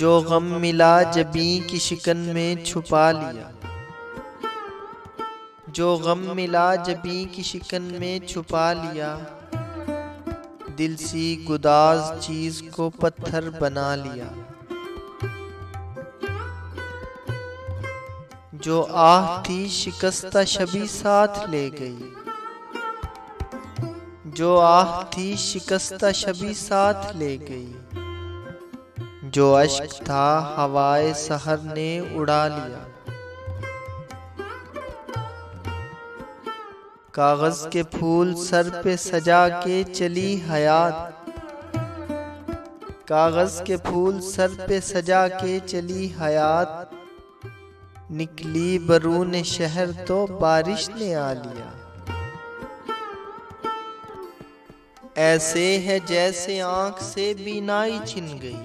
जो गम मिला जबी की शिकन में छुपा लिया, जो गम मिला जबी की शिकन में छुपा लिया, दिल सी गुदाज चीज को पत्थर बना लिया। जो आह थी शिकस्ता शबी साथ ले गई, जो आह थी शिकस्ता शबी साथ ले गई, जो अश्क था हवाए सहर ने उड़ा लिया। कागज के फूल सर पे सजा के चली हयात, कागज के फूल सर पे सजा के चली हयात, निकली बरून शहर तो बारिश ने आ लिया। ऐसे है जैसे आंख से बीनाई छिन गई,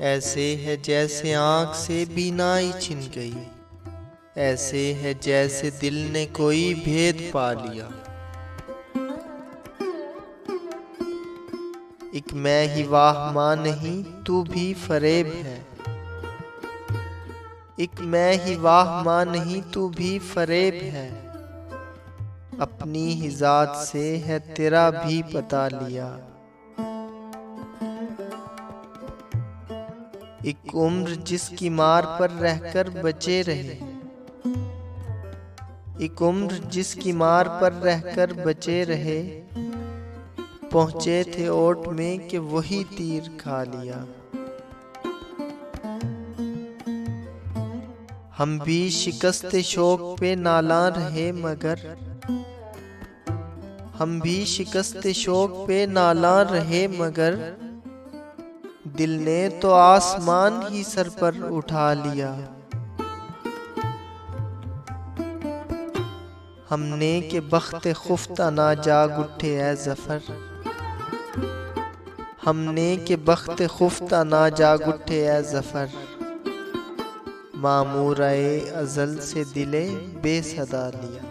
ऐसे है जैसे आंख से बीनाई छिन गई, ऐसे है जैसे दिल ने कोई भेद पा लिया। एक मैं ही वाह मां नहीं तू भी फरेब है, एक मैं ही वाह मां नहीं तू भी फरेब है, अपनी ही जात से है तेरा भी पता लिया। एक उम्र जिसकी मार पर रहकर बचे रहे, एक उम्र जिसकी मार पर रहकर बचे रहे, पहुंचे थे ओट में कि वही तीर खा लिया। हम भी शिकस्ते शौक पे नाला रहे मगर, हम भी शिकस्ते शौक पे नाला रहे मगर, दिल ने तो आसमान ही सर पर उठा लिया। हमने के बख्ते खुफ्ता ना जाग उठे ऐ ज़फ़र, हमने के बख्ते खुफ्ता ना जाग उठे ऐ ज़फ़र, मामूराए अज़ल से दिले बेसदा लिया।